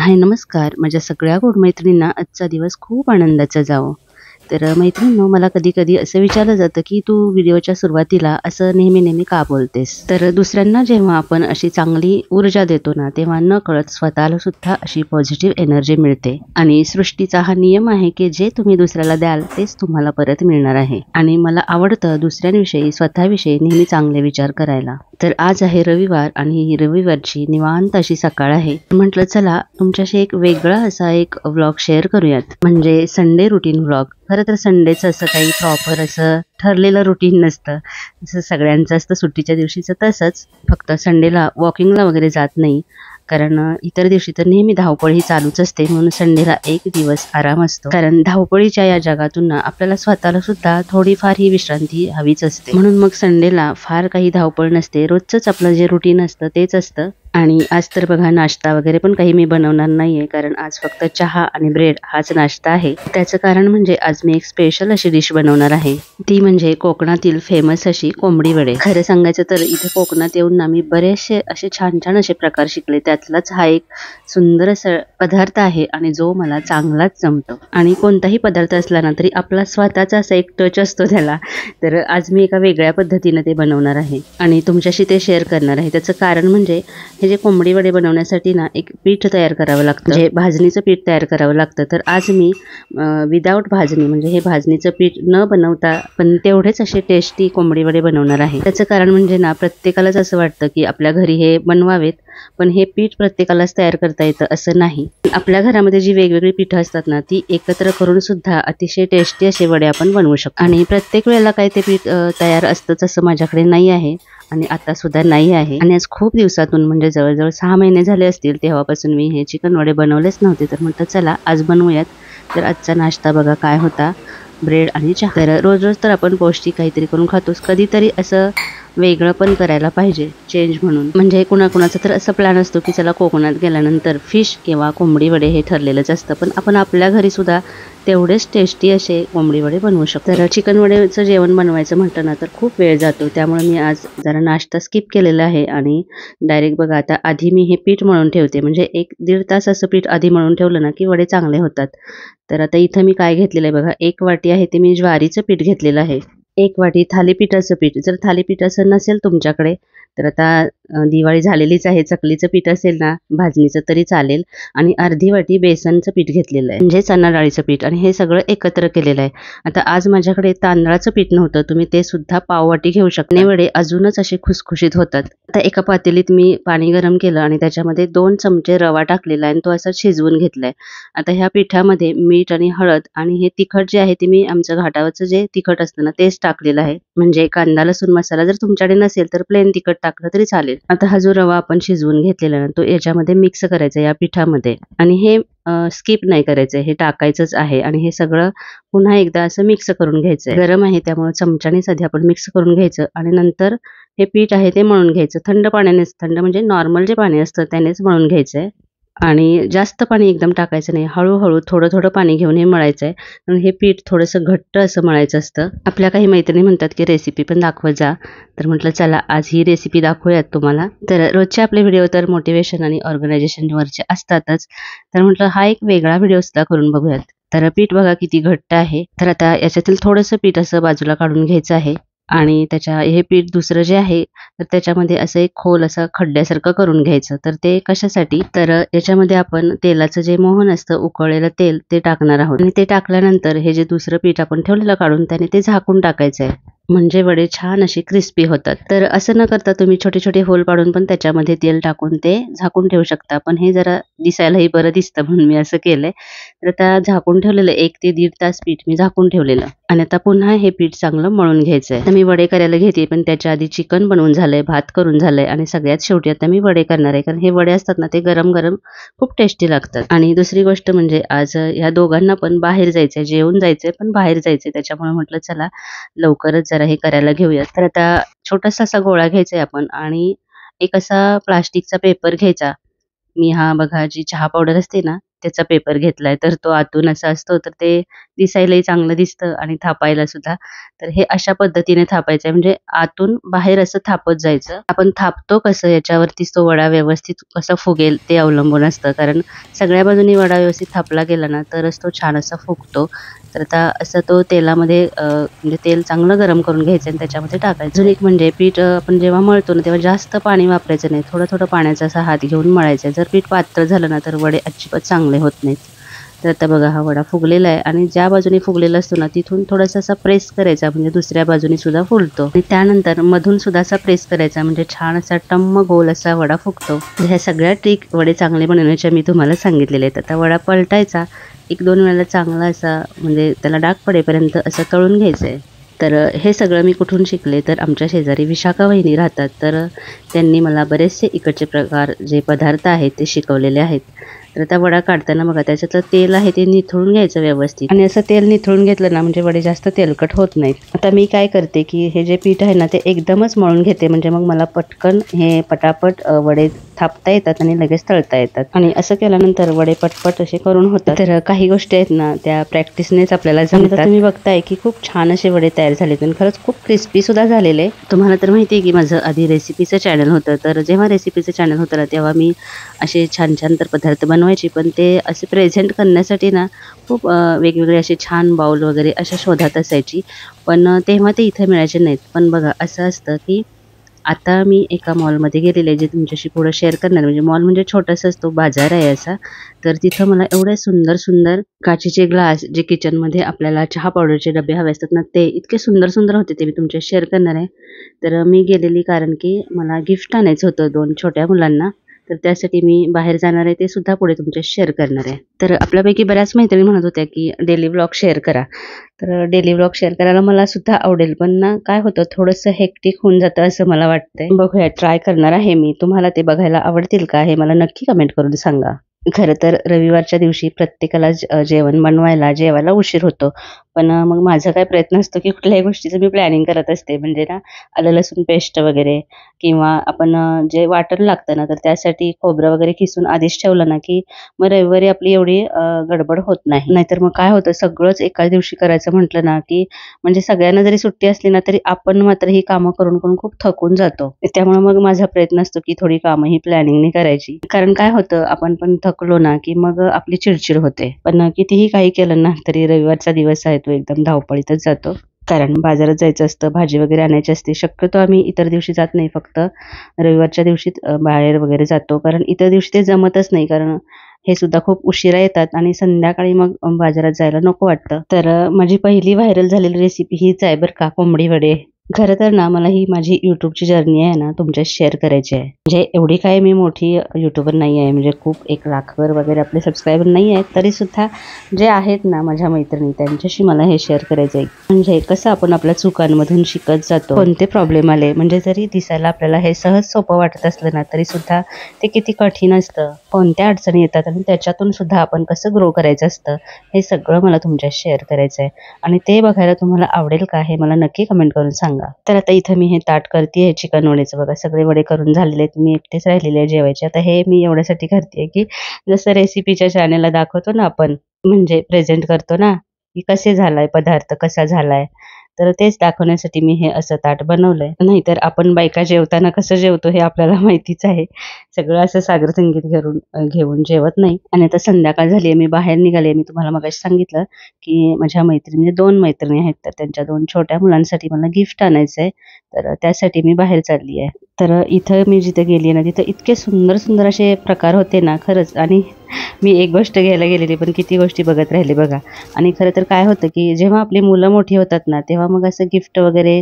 हाय नमस्कार. माझ्या सगळ्या गोड मैत्रिणींना आजचा दिवस खूप आनंदाचा जावो. तर मैत्रिणींनो, मला कधी-कधी असं विचारलं जातं, की "तू व्हिडिओच्या सुरुवातीला असं नेहमी-नेहमी का बोलतेस?" तर दुसऱ्यांना जेव्हा आपण अशी चांगली ऊर्जा देतो ना, तेव्हा नकळत स्वतःला सुद्धा अशी पॉझिटिव्ह एनर्जी मिळते. आणि सृष्टीचा हा नियम आहे, की जे तुम्ही दुसऱ्याला द्याल तेच तुम्हाला परत मिळणार आहे. आणि मला आवडतं दुसऱ्यांविषयी, स्वतःविषयी नेहमी चांगले विचार करायला. तर आज आहे रविवार आणि ही रविवारची निवांत अशी सकाळ आहे. म्हटलं चला तुमच्याशी एक वेगळा असा एक व्लॉग शेअर करूयात, म्हणजे संडे रुटीन व्लॉग. खरं तर संडेचं असं काही प्रॉपर असं ठरलेलं रुटीन नसतं, जसं सगळ्यांचं असतं सुट्टीच्या दिवशीचं तसंच. फक्त संडेला वॉकिंगला वगैरे जात नाही, कारण इतर दिवशी तर नेहमी धावपळ ही चालूच असते. म्हणून संडेला एक दिवस आराम असतो, कारण धावपळीच्या या जगातून ना आपल्याला स्वतःला सुद्धा थोडीफार ही विश्रांती हवीच असते. म्हणून मग संडेला फार काही धावपळ नसते, रोजचंच आपलं जे रुटीन असतं तेच असतं. आणि आज तर बघा नाश्ता वगैरे पण काही मी बनवणार नाहीये, कारण आज फक्त चहा आणि ब्रेड हाच नाश्ता आहे. त्याचं कारण म्हणजे आज मी एक स्पेशल अशी डिश बनवणार आहे, ती म्हणजे कोकणातील फेमस अशी कोंबडी वडे. खरं सांगायचं तर इथे कोकणात येऊन ना मी बरेचसे असे छान छान असे प्रकार शिकले. त्यातलाच हा एक सुंदर असा पदार्थ आहे आणि जो मला चांगलाच जमतो. आणि कोणताही पदार्थ असला ना तरी आपला स्वतःचा असा एक टच असतो त्याला. तर आज मी एका वेगळ्या पद्धतीने ते बनवणार आहे आणि तुमच्याशी ते शेअर करणार आहे. त्याचं कारण म्हणजे हे जे कोंबडी वडे बनवण्यासाठी ना एक पीठ तयार करावं लागतं, म्हणजे भाजणीचं पीठ तयार करावं लागतं. तर आज मी विदाऊट भाजणी, म्हणजे हे भाजणीचं पीठ न बनवता पण तेवढेच असे टेस्टी कोंबडी वडे बनवणार आहे. त्याचं कारण म्हणजे ना प्रत्येकालाच असं वाटतं की आपल्या घरी हे बनवावेत, पण हे पीठ प्रत्येकालाच तयार करता येतं असं नाही. आपल्या घरामध्ये जी वेगवेगळी पीठं असतात ना ती एकत्र करून सुद्धा अतिशय टेस्टी असे वडे आपण बनवू शकतो. आणि प्रत्येक वेळेला काय ते पीठ तयार असतंच असं माझ्याकडे नाही आहे आणि आता सुद्धा नाही आहे. आणि आज खूप दिवसातून, म्हणजे जवळजवळ 6 महिने झाले असतील तेव्हापासून मी हे चिकन वडे बनवलेच नव्हते. तर म्हटलं चला आज बनवूयात. तर आजचा नाश्ता बघा काय होता, ब्रेड आणि चहा. तर रोज रोज तर आपण पौष्टिक काहीतरी करून खातोच, कधीतरी असं वेगळं पण करायला पाहिजे चेंज म्हणून. म्हणजे कुणाकुणाचा तर असं प्लॅन असतो की चला कोकणात गेल्यानंतर फिश किंवा कोंबडी वडे हे ठरलेलंच असतं, पण आपण आपल्या घरी सुद्धा तेवढेच टेस्टी असे कोंबडी वडे बनवू शकतो. तर चिकन वडेचं जेवण बनवायचं म्हटलं ना तर खूप वेळ जातो, त्यामुळे मी आज जरा नाश्ता स्किप केलेला आहे आणि डायरेक्ट बघा आता आधी मी हे पीठ मळून ठेवते, म्हणजे 1-1.5 तास असं पीठ आधी मळून ठेवलं ना की वडे चांगले होतात. तर आता इथं मी काय घेतलेलं आहे बघा, 1 वाटी आहे ते मी ज्वारीचं पीठ घेतलेलं आहे, 1 वाटी थालीपीठाचं पीठ. जर थालीपीठाचं नसेल तुमच्याकडे तर आता दिवाळी झालेलीच आहे, चकलीचं पीठ असेल ना भाजणीचं तरी चालेल. आणि अर्धी वाटी बेसनचं पीठ घेतलेलं आहे, म्हणजे चणा डाळीचं पीठ. आणि हे सगळं एकत्र केलेलं आहे. आता आज माझ्याकडे तांदळाचं पीठ नव्हतं, तुम्ही ते सुद्धा पाववाटी घेऊ शकता. वडे अजूनच असे खुसखुशीत होतात. आता एका पातेलीत मी पाणी गरम केलं आणि त्याच्यामध्ये 2 चमचे रवा टाकलेला आहे आणि तो असा शिजवून घेतलाय. आता ह्या पिठामध्ये मीठ आणि हळद आणि हे तिखट जे आहे ते मी आमचं घाटावरचं जे तिखट असतं ना तेच टाकलेलं आहे. म्हणजे कांदा लसूण मसाला जर तुमच्याकडे नसेल तर प्लेन तिखट टाकलं तरी चालेल. आता हा जो रवा आपण शिजवून घेतलेला ना तो याच्यामध्ये मिक्स करायचा या पिठामध्ये. आणि हे स्किप नाही करायचं, हे टाकायचंच आहे. आणि हे सगळं पुन्हा एकदा असं मिक्स करून घ्यायचंय. गरम आहे त्यामुळे चमच्यानेच आधी आपण मिक्स करून घ्यायचं आणि नंतर हे पीठ आहे ते मळून घ्यायचं. थंड पाण्यानेच, थंड म्हणजे नॉर्मल जे पाणी असतं त्यानेच मळून घ्यायचंय. आणि जास्त पाणी एकदम टाकायचं नाही, हळूहळू थोडं थोडं पाणी घेऊन हे मळायचं आहे. आणि हे पीठ थोडंसं घट्ट असं मळायचं असतं. आपल्या काही मैत्रिणी म्हणतात की रेसिपी पण दाखवत जा, तर म्हटलं चला आज ही रेसिपी दाखवूयात तुम्हाला. तर रोजचे आपले व्हिडिओ तर मोटिवेशन आणि ऑर्गनायझेशनवरचे असतातच, तर म्हटलं हा एक वेगळा व्हिडिओ सुद्धा करून बघूयात. तर पीठ बघा किती घट्ट आहे. तर आता याच्यातील थोडंसं पीठ असं बाजूला काढून घ्यायचं आहे आणि हे पीठ दुसरं जे आहे तर त्याच्यामध्ये असं एक खोल असं खड्ड्यासारखं करून घ्यायचं. तर ते कशासाठी, तर याच्यामध्ये आपण तेलाचं जे मोहन असतं, उकळलेलं तेल, ते टाकणार आहोत. आणि ते टाकल्यानंतर हे जे दुसरं पीठ आपण ठेवलेलं काढून त्याने ते झाकून टाकायचं आहे, म्हणजे वडे छान असे क्रिस्पी होतात. तर असं न करता तुम्ही छोटे छोटे होल पाडून पण त्याच्यामध्ये तेल टाकून ते झाकून ठेवू शकता, पण हे जरा दिसायलाही बरं दिसतं म्हणून मी असं केलंय. तर आता झाकून ठेवलेलं 1 ते 1.5 तास पीठ मी झाकून ठेवलेलं. आणि आता पुन्हा हे पीठ चांगलं मळून घ्यायचंय. आता मी वडे करायला घेते, पण त्याच्या आधी चिकन बनवून झालंय, भात करून झालंय आणि सगळ्यात शेवटी आता मी वडे करणार आहे, कारण हे वडे असतात ना ते गरम गरम खूप टेस्टी लागतात. आणि दुसरी गोष्ट म्हणजे आज ह्या दोघांना पण बाहेर जायचंय, जेवून जायचंय पण बाहेर जायचंय, त्याच्यामुळे म्हटलं चला लवकरच जरा हे करायला घेऊयात. तर आता छोटासा असा गोळा घ्यायचा आपण आणि एक असा प्लास्टिकचा पेपर घ्यायचा. मी हा बघा जी चहा पावडर असते ना त्याचा पेपर घेतलाय, तर तो आतून असा असतो, तर ते दिसायलाही चांगलं दिसतं आणि थापायला सुद्धा. तर हे अशा पद्धतीने थापायचं आहे, म्हणजे आतून बाहेर असं थापत जायचं. आपण थापतो कसं याच्यावरतीच तो वडा व्यवस्थित कसा फुगेल ते अवलंबून असतं. कारण सगळ्या बाजूनी वडा व्यवस्थित थापला गेला ना, तरच तो छान असा फुगतो. तर आता असं तो तेलामध्ये म्हणजे तेल चांगलं गरम करून घ्यायचं आणि त्याच्यामध्ये टाकायचं. अजून एक म्हणजे पीठ आपण जेव्हा मळतो ना, तेव्हा जास्त पाणी वापरायचं नाही. थोडं-थोडं पाण्याचा असा हात घेऊन मळायचा. जर पीठ पातळ झालं ना, तर वडे अजिबात चांगले होत नाहीत. तर आता बघा हा वडा फुगलेला आहे आणि ज्या बाजूने फुगलेला असतो ना, तिथून थोडासा असा प्रेस करायचा, म्हणजे दुसऱ्या बाजूने सुद्धा फुलतो आणि त्यानंतर मधून सुद्धा असा प्रेस करायचा, म्हणजे छान असा टम्म गोल असा वडा फुगतो. ह्या सगळ्या ट्रिक वडे चांगले बनवण्याच्या मी तुम्हाला सांगितलेले आहेत. आता वडा पलटायचा, 1-2 वेळेला चांगला असा म्हणजे त्याला डाग पडेपर्यंत असं तळून घ्यायचं आहे. तर हे सगळं मी कुठून शिकले, तर आमच्या शेजारी विशाखा वहिनी राहतात. तर त्यांनी मला बरेचसे इकडचे प्रकार जे पदार्थ आहेत ते शिकवलेले आहेत. तर आता वडा काढताना बघा त्याच्यातलं तेल आहे ते निथळून घ्यायचं व्यवस्थित आणि असं तेल निथळून घेतलं ना, म्हणजे वडे जास्त तेलकट होत नाहीत. आता मी काय करते की हे जे पीठ आहे ना, ते एकदमच मळून घेते, म्हणजे मग मला पटकन हे पटापट वडे थापता येतात आणि लगेच तळता येतात. आणि असं केल्यानंतर वडे पटपट असे करून होतात. तर काही गोष्टी आहेत ना, त्या प्रॅक्टिसनेच आपल्याला जमतात. तुम्ही बघताय की खूप छान असे वडे तयार झालेत आणि खरंच खूप क्रिस्पी सुद्धा झालेले. तुम्हाला तर माहिती आहे की माझं आधी रेसिपीचं चॅनल होतं. तर जेव्हा रेसिपीचं चॅनल होतं ना, तेव्हा मी असे छान छान तर पदार्थ बनवायचे, पण ते असे प्रेझेंट करण्यासाठी ना खूप वेगवेगळे असे छान बाउल वगैरे अशा शोधात असायची. पण तेव्हा ते इथे मिळायचे नाहीत. पण बघा असं असतं की आता मी एका मॉलमध्ये गेलेले, जे तुमच्याशी पुढे शेअर करणार. म्हणजे मॉल म्हणजे छोटासाच तो बाजार आहे असा. तर तिथं मला एवढे सुंदर सुंदर काचेचे ग्लास, जे किचनमध्ये आपल्याला चहा पावडरचे डबे हवे असतात ना, ते इतके सुंदर सुंदर होते, ते मी तुमच्याशी शेअर करणार आहे. तर मी गेलेली कारण की मला गिफ्ट आणायचं होतं 2 छोट्या मुलांना. तर त्यासाठी मी बाहेर जाणार आहे, ते सुद्धा पुढे तुमच्याशी शेअर करणार आहे. तर आपल्यापैकी बऱ्याच मैत्रिणी म्हणत होत्या की डेली व्लॉग शेअर करा. तर डेली व्लॉग शेअर करायला मला सुद्धा आवडेल, पण ना काय होतं, थोडंसं हेक्टिक होऊन जातं असं मला वाटतंय. बघूया, ट्राय करणार आहे मी. तुम्हाला ते बघायला आवडतील का, हे मला नक्की कमेंट करून सांगा. खरं तर रविवारच्या दिवशी प्रत्येकाला जेवण बनवायला, जेवायला उशीर होतो. पण मग माझा काय प्रयत्न असतो की कुठल्याही गोष्टीचं मी प्लॅनिंग करत असते. म्हणजे ना, आलं लसूण पेस्ट वगैरे किंवा आपण जे वाटण लागतं ना, तर त्यासाठी खोबरं वगैरे किसून आधीच ठेवलं ना, की मग रविवारी आपली एवढी गडबड होत नाही. नाहीतर मग काय होतं, सगळंच एकाच दिवशी करायचं म्हटलं ना, की म्हणजे सगळ्यांना जरी सुट्टी असली ना, तरी आपण मात्र ही कामं करून करून खूप थकून जातो. त्यामुळे मग माझा प्रयत्न असतो की थोडी कामं ही प्लॅनिंगने करायची. कारण काय होतं, आपण पण थकलो ना, की मग आपली चिडचिड होते. पण कितीही काही केलं ना, तरी रविवारचा दिवस आहे तो एकदम धावपळीतच जातो. कारण बाजारात जायचं असतं, भाजी वगैरे आणायची असते. शक्यतो आम्ही इतर दिवशी जात नाही, फक्त रविवारच्या दिवशीच बाहेर वगैरे जातो. कारण इतर दिवशी ते जमतच नाही, कारण हे सुद्धा खूप उशिरा येतात आणि संध्याकाळी मग बाजारात जायला नको वाटतं. तर माझी पहिली व्हायरल झालेली रेसिपी हीच आहे बरं का, कोंबडी वडे. खरं तर ना, मला ही माझी YouTubeची जर्नी आहे ना, तुमच्याशी शेअर करायची आहे. म्हणजे एवढी काही मी मोठी यूट्यूबर नाही आहे, म्हणजे खूप 1 लाखवर वगैरे आपले सबस्क्रायबर नाही आहेत. तरीसुद्धा जे आहेत ना माझ्या मैत्रिणी, त्यांच्याशी मला हे शेअर करायचं आहे. म्हणजे कसं आपण आपल्या चुकांमधून शिकत जातो. कोणते प्रॉब्लेम आले, म्हणजे जरी दिसायला आपल्याला हे सहज सोपं वाटत असलं ना, तरीसुद्धा ते किती कठीण असतं. कोणत्या अडचणी येतात आणि त्याच्यातून सुद्धा आपण कसं ग्रो करायचं असतं, हे सगळं मला तुमच्याशी शेअर करायचं आहे. आणि ते बघायला तुम्हाला आवडेल का, हे मला नक्की कमेंट करून सांगा. तर आता इथं मी हे ताट करतेय चिकन वडेचं. बघा, सगळे वडे करून झालेले आहेत. मी एकटेच राहिलेले आहे जेवायचे. आता हे मी एवढ्यासाठी करते की जसं रेसिपीच्या चॅनेलला दाखवतो ना आपण, म्हणजे प्रेझेंट करतो ना, की कसे झालाय पदार्थ, कसा झालाय, तर तेच दाखवण्यासाठी मी हे असं ताट बनवलंय. नाहीतर आपण बायका जेवताना कसं जेवतो हे आपल्याला माहितीच आहे. सगळं असं सागर संगीत घेऊन जेवत नाही. आणि आता संध्याकाळ झाली आहे, मी बाहेर निघाले. मी तुम्हाला मगाशी सांगितलं की माझ्या मैत्रिणी, 2 मैत्रिणी आहेत, तर त्यांच्या 2 छोट्या मुलांसाठी मला गिफ्ट आणायचं आहे. तर त्यासाठी मी बाहेर चालली आहे. तर इथं मी जिथे गेली ना, तिथं इतके सुंदर सुंदर असे प्रकार होते ना खरंच. आणि मी एक गोष्ट घ्यायला गेलेली, पण किती गोष्टी बघत राहिले बघा. आणि खरं तर काय होतं की जेव्हा आपली मुलं मोठी होतात ना, तेव्हा मग असं गिफ्ट वगैरे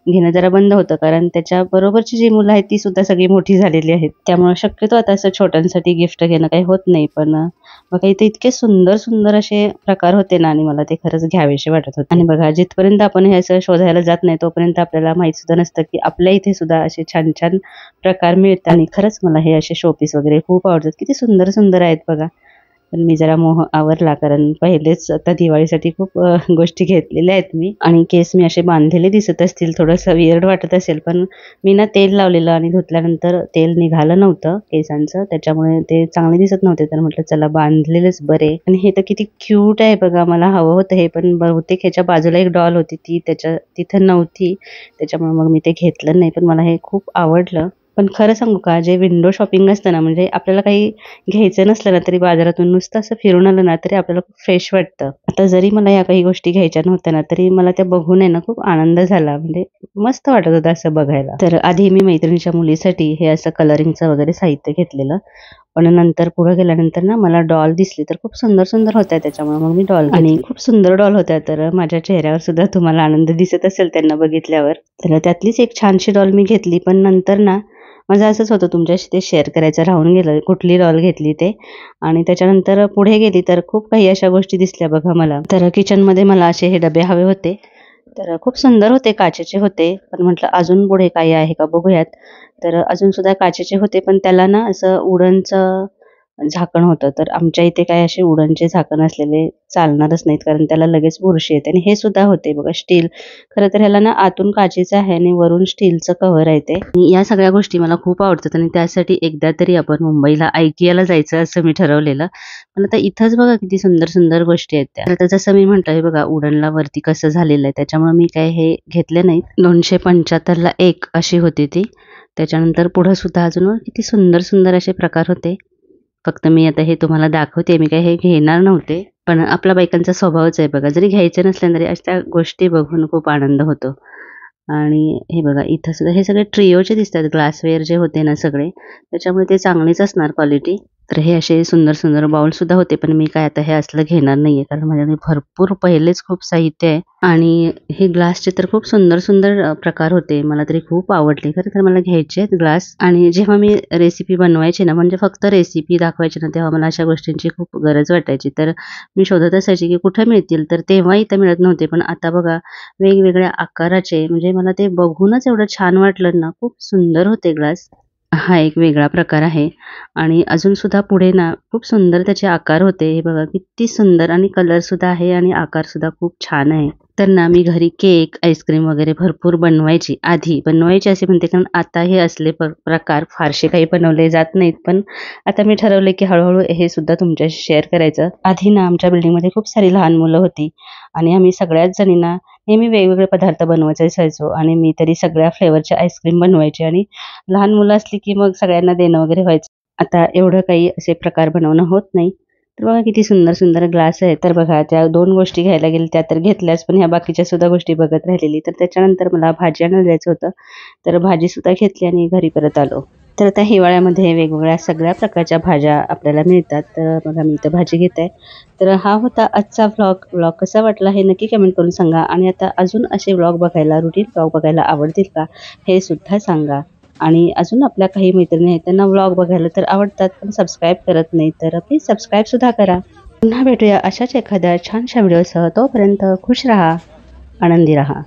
घेणं जरा बंद होतं. कारण त्याच्या बरोबरची जी मुलं आहेत ती सुद्धा सगळी मोठी झालेली आहेत. त्यामुळे शक्यतो आता असं छोट्यांसाठी गिफ्ट घेणं काही होत नाही. पण बघा, इथे इतके सुंदर सुंदर असे प्रकार होते ना, आणि मला ते खरंच घ्यावेसे वाटत होते. आणि बघा, जिथपर्यंत आपण हे असं शोधायला जात नाही, तोपर्यंत आपल्याला माहित सुद्धा नसतं की आपल्या इथे सुद्धा असे छान छान प्रकार मिळतात. आणि खरंच मला हे असे शोपीस वगैरे खूप आवडतात. किती सुंदर सुंदर आहेत बघा. पण मी जरा मोह आवरला, कारण पहिलेच आता दिवाळीसाठी खूप गोष्टी घेतलेल्या आहेत मी. आणि केस मी असे बांधलेले दिसत असतील, थोडंसं वियर्ड वाटत असेल, पण मी ना तेल लावलेलं आणि धुतल्यानंतर तेल निघालं नव्हतं केसांचं, त्याच्यामुळे ते चांगले दिसत नव्हते. तर म्हटलं चला बांधलेलेच बरे. आणि हे तर किती क्यूट आहे बघा, मला हवं होतं हे, पण बहुतेक ह्याच्या बाजूला एक डॉल होती, ती तिथं नव्हती, त्याच्यामुळे मग मी ते घेतलं नाही. पण मला हे खूप आवडलं. पण खरं सांगू का, जे विंडो शॉपिंग असतं ना, म्हणजे आपल्याला काही घ्यायचं नसलं ना, तरी बाजारातून नुसतं असं फिरून आलं ना, तरी आपल्याला खूप फ्रेश वाटतं. आता जरी मला या काही गोष्टी घ्यायच्या नव्हत्या ना, तरी मला त्या बघून आहे ना खूप आनंद झाला. म्हणजे मस्त वाटत होतं असं बघायला. तर आधी मी मैत्रिणीच्या मुलीसाठी हे असं कलरिंगचं वगैरे साहित्य घेतलेलं. पण नंतर पुढे गेल्यानंतर ना मला डॉल दिसली, तर खूप सुंदर सुंदर होत्या, त्याच्यामुळे मग मी डॉल घेतली. आणि खूप सुंदर डॉल होत्या. तर माझ्या चेहऱ्यावर सुद्धा तुम्हाला आनंद दिसत असेल त्यांना बघितल्यावर. तर त्यातलीच एक छानशी डॉल मी घेतली. पण नंतर ना माझं असंच होतं, तुमच्याशी ते शेअर करायचं राहून गेलं, कुठली डॉल घेतली ते. आणि त्याच्यानंतर पुढे गेली तर खूप काही अशा गोष्टी दिसल्या बघा मला. तर किचनमध्ये मला असे हे डबे हवे होते. तर खूप सुंदर होते, काचेचे होते. पण म्हटलं अजून पुढे काही आहे का बघूयात. तर अजून सुद्धा काचेचे होते, पण त्याला ना असं वुडनचं झाकण होतं. तर आमच्या इथे काय असे वुडनचे झाकण असलेले चालणारच नाहीत, कारण त्याला लगेच बुरशी येते. आणि हे सुद्धा होते बघा स्टील. खरं तर ह्याला ना आतून काचेचं आहे आणि वरून स्टीलचं कव्हर आहे ते. या सगळ्या गोष्टी मला खूप आवडतात आणि त्यासाठी एकदा तरी आपण मुंबईला IKEAला जायचं असं मी ठरवलेलं. पण आता इथंच बघा किती सुंदर सुंदर गोष्टी आहेत त्या. आता जसं मी म्हटलं, हे बघा वुडनला वरती कसं झालेलं आहे, त्याच्यामुळे मी काय हे घेतले नाहीत. 275ला एक अशी होती ती. त्याच्यानंतर पुढं सुद्धा अजून किती सुंदर सुंदर असे प्रकार होते. फक्त मी आता हे तुम्हाला दाखवते, मी काही हे घेणार नव्हते. पण आपल्या बायकांचा स्वभावच आहे बघा, जरी घ्यायचं नसलं तरी अशा गोष्टी बघून खूप आनंद होतो. आणि हे बघा इथं सुद्धा हे सगळे ट्रिओचे दिसतात, ग्लासवेअर जे होते ना सगळे, त्याच्यामुळे ते चांगलीच असणार क्वालिटी. तर हे असे सुंदर सुंदर बाउल सुद्धा होते, पण मी काय आता हे असलं घेणार नाहीये, कारण माझ्याकडे भरपूर पहिलेच खूप साहित्य आहे. आणि हे ग्लासचे तर खूप सुंदर सुंदर प्रकार होते, मला तरी खूप आवडले. खरं तर मला घ्यायचे आहेत ग्लास. आणि जेव्हा मी रेसिपी बनवायची ना, म्हणजे फक्त रेसिपी दाखवायची ना, तेव्हा मला अशा गोष्टींची खूप गरज वाटायची. तर मी शोधत असायची की कुठे मिळतील, तर तेव्हा इथं मिळत नव्हते. पण आता बघा वेगवेगळ्या आकाराचे, म्हणजे मला ते बघूनच एवढं छान वाटलं ना, खूप सुंदर होते ग्लास. हा एक वेगळा प्रकार आहे. आणि अजून सुद्धा पुढे ना खूप सुंदर त्याचे आकार होते. हे बघा किती सुंदर, आणि कलर सुद्धा आहे आणि आकार सुद्धा खूप छान आहे. तर ना मी घरी केक, आईस्क्रीम वगैरे भरपूर बनवायची. आधी बनवायची असे म्हणते, कारण आता हे असले प्रकार फारसे काही बनवले जात नाहीत. पण आता मी ठरवले की हळूहळू हे सुद्धा तुमच्याशी शेअर करायचं. आधी ना आमच्या बिल्डिंगमध्ये खूप सारी लहान मुलं होती आणि आम्ही सगळ्याच जणींना नेहमी वेगवेगळे पदार्थ बनवायचे असायचो. आणि मी तरी सगळ्या फ्लेवरचे आईस्क्रीम बनवायचे आणि लहान मुलं असली की मग सगळ्यांना देणं वगैरे व्हायचं. आता एवढं काही असे प्रकार बनवणं होत नाही. तर बघा किती सुंदर सुंदर ग्लास आहे. तर बघा त्या 2 गोष्टी घ्यायला गेल्या त्या तर घेतल्याच, पण ह्या बाकीच्या सुद्धा गोष्टी बघत राहिलेली. तर त्याच्यानंतर मला भाजी आणायला जायचं होतं, तर भाजी सुद्धा घेतली आणि घरी परत आलो. तर आता हिवाळ्यामध्ये वेगवेगळ्या सगळ्या प्रकारच्या भाज्या आपल्याला मिळतात. तर बघा मी इथं भाजी घेत आहे. तर हा होता आजचा व्लॉग कसा वाटला हे नक्की कमेंट करून सांगा. आणि आता अजून असे व्लॉग बघायला, रुटीन व्लॉग बघायला आवडतील का हे सुद्धा सांगा. आणि अजून आपल्या काही मैत्रिणी आहेत, त्यांना व्लॉग बघायला तर आवडतात, पण सबस्क्राईब करत नाही, तर प्लीज सबस्क्राईब सुद्धा करा. पुन्हा भेटूया अशाच एखाद्या छानशा व्हिडिओसह. तोपर्यंत खुश राहा, आनंदी राहा.